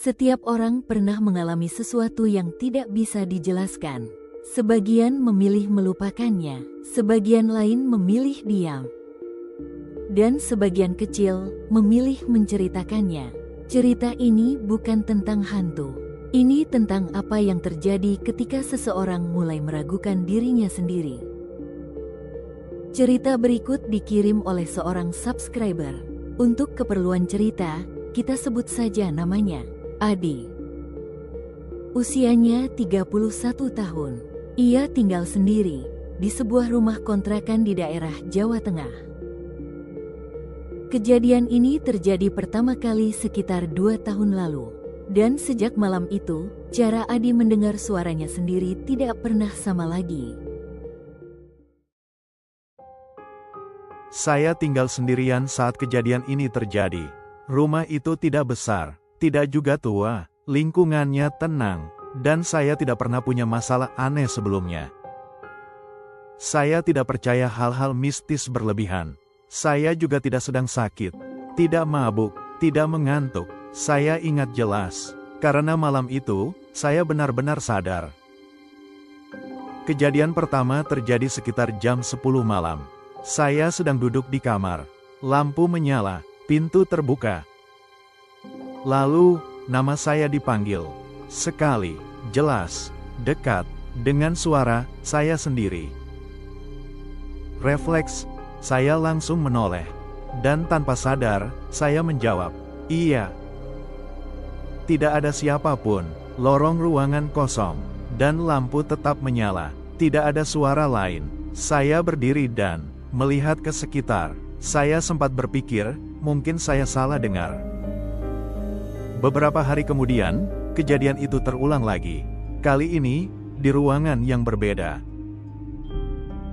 Setiap orang pernah mengalami sesuatu yang tidak bisa dijelaskan. Sebagian memilih melupakannya, sebagian lain memilih diam, dan sebagian kecil memilih menceritakannya. Cerita ini bukan tentang hantu. Ini tentang apa yang terjadi ketika seseorang mulai meragukan dirinya sendiri. Cerita berikut dikirim oleh seorang subscriber. Untuk keperluan cerita, kita sebut saja namanya Adi. Usianya 31 tahun. Ia tinggal sendiri di sebuah rumah kontrakan di daerah Jawa Tengah. Kejadian ini terjadi pertama kali sekitar 2 tahun lalu. Dan sejak malam itu, cara Adi mendengar suaranya sendiri tidak pernah sama lagi. Saya tinggal sendirian saat kejadian ini terjadi. Rumah itu tidak besar, tidak juga tua, lingkungannya tenang, dan saya tidak pernah punya masalah aneh sebelumnya. Saya tidak percaya hal-hal mistis berlebihan. Saya juga tidak sedang sakit, tidak mabuk, tidak mengantuk. Saya ingat jelas, karena malam itu, saya benar-benar sadar. Kejadian pertama terjadi sekitar jam 10 malam. Saya sedang duduk di kamar. Lampu menyala, pintu terbuka. Lalu, nama saya dipanggil. Sekali, jelas, dekat, dengan suara saya sendiri. Refleks, saya langsung menoleh. Dan tanpa sadar, saya menjawab, "Iya." Tidak ada siapapun, lorong ruangan kosong, dan lampu tetap menyala. Tidak ada suara lain. Saya berdiri dan melihat ke sekitar. Saya sempat berpikir, mungkin saya salah dengar. Beberapa hari kemudian, kejadian itu terulang lagi. Kali ini, di ruangan yang berbeda.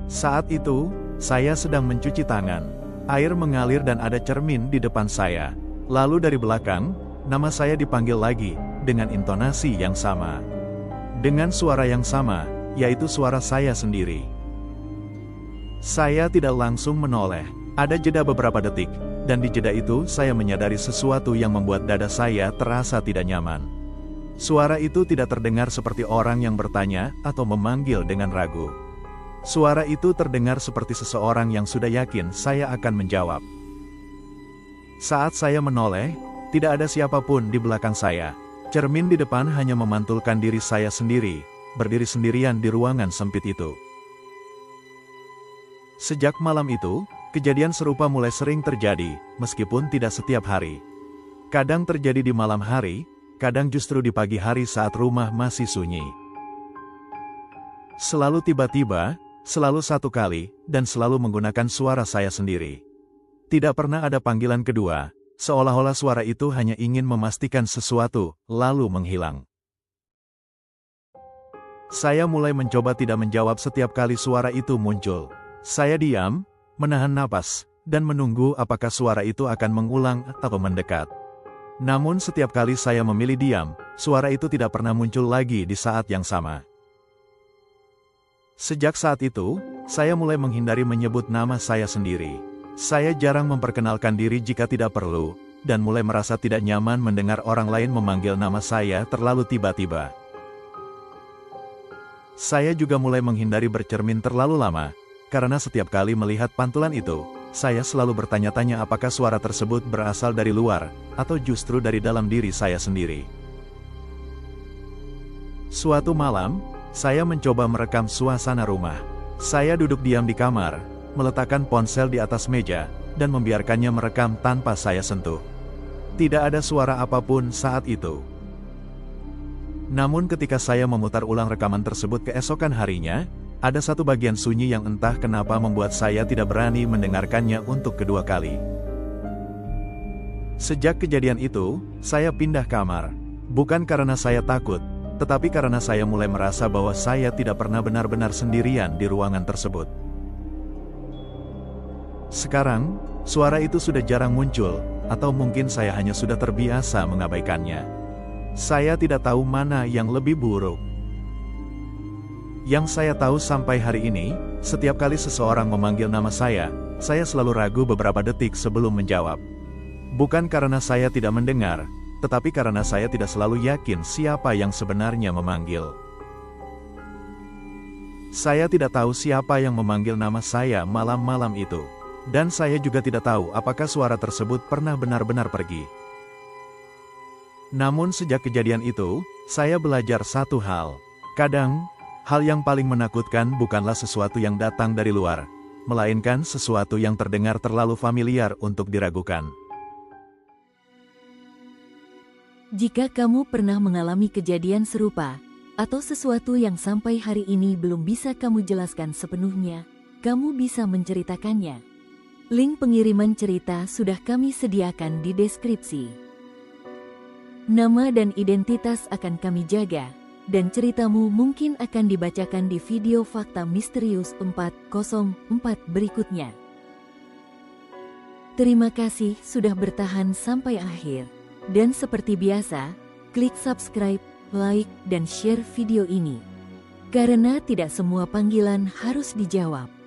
Saat itu, saya sedang mencuci tangan. Air mengalir dan ada cermin di depan saya. Lalu dari belakang, nama saya dipanggil lagi, dengan intonasi yang sama. Dengan suara yang sama, yaitu suara saya sendiri. Saya tidak langsung menoleh. Ada jeda beberapa detik, dan di jeda itu saya menyadari sesuatu yang membuat dada saya terasa tidak nyaman. Suara itu tidak terdengar seperti orang yang bertanya atau memanggil dengan ragu. Suara itu terdengar seperti seseorang yang sudah yakin saya akan menjawab. Saat saya menoleh, tidak ada siapapun di belakang saya. Cermin di depan hanya memantulkan diri saya sendiri, berdiri sendirian di ruangan sempit itu. Sejak malam itu, kejadian serupa mulai sering terjadi, meskipun tidak setiap hari. Kadang terjadi di malam hari, kadang justru di pagi hari saat rumah masih sunyi. Selalu tiba-tiba, selalu satu kali, dan selalu menggunakan suara saya sendiri. Tidak pernah ada panggilan kedua. Seolah-olah suara itu hanya ingin memastikan sesuatu, lalu menghilang. Saya mulai mencoba tidak menjawab setiap kali suara itu muncul. Saya diam, menahan napas, dan menunggu apakah suara itu akan mengulang atau mendekat. Namun setiap kali saya memilih diam, suara itu tidak pernah muncul lagi di saat yang sama. Sejak saat itu, saya mulai menghindari menyebut nama saya sendiri. Saya jarang memperkenalkan diri jika tidak perlu, dan mulai merasa tidak nyaman mendengar orang lain memanggil nama saya terlalu tiba-tiba. Saya juga mulai menghindari bercermin terlalu lama, karena setiap kali melihat pantulan itu, saya selalu bertanya-tanya apakah suara tersebut berasal dari luar, atau justru dari dalam diri saya sendiri. Suatu malam, saya mencoba merekam suasana rumah. Saya duduk diam di kamar, meletakkan ponsel di atas meja, dan membiarkannya merekam tanpa saya sentuh. Tidak ada suara apapun saat itu. Namun ketika saya memutar ulang rekaman tersebut keesokan harinya, ada satu bagian sunyi yang entah kenapa membuat saya tidak berani mendengarkannya untuk kedua kali. Sejak kejadian itu, saya pindah kamar. Bukan karena saya takut, tetapi karena saya mulai merasa bahwa saya tidak pernah benar-benar sendirian di ruangan tersebut. Sekarang, suara itu sudah jarang muncul, atau mungkin saya hanya sudah terbiasa mengabaikannya. Saya tidak tahu mana yang lebih buruk. Yang saya tahu sampai hari ini, setiap kali seseorang memanggil nama saya selalu ragu beberapa detik sebelum menjawab. Bukan karena saya tidak mendengar, tetapi karena saya tidak selalu yakin siapa yang sebenarnya memanggil. Saya tidak tahu siapa yang memanggil nama saya malam-malam itu. Dan saya juga tidak tahu apakah suara tersebut pernah benar-benar pergi. Namun sejak kejadian itu, saya belajar satu hal. Kadang, hal yang paling menakutkan bukanlah sesuatu yang datang dari luar, melainkan sesuatu yang terdengar terlalu familiar untuk diragukan. Jika kamu pernah mengalami kejadian serupa, atau sesuatu yang sampai hari ini belum bisa kamu jelaskan sepenuhnya, kamu bisa menceritakannya. Link pengiriman cerita sudah kami sediakan di deskripsi. Nama dan identitas akan kami jaga, dan ceritamu mungkin akan dibacakan di video Fakta Misterius 404 berikutnya. Terima kasih sudah bertahan sampai akhir. Dan seperti biasa, klik subscribe, like, dan share video ini. Karena tidak semua panggilan harus dijawab.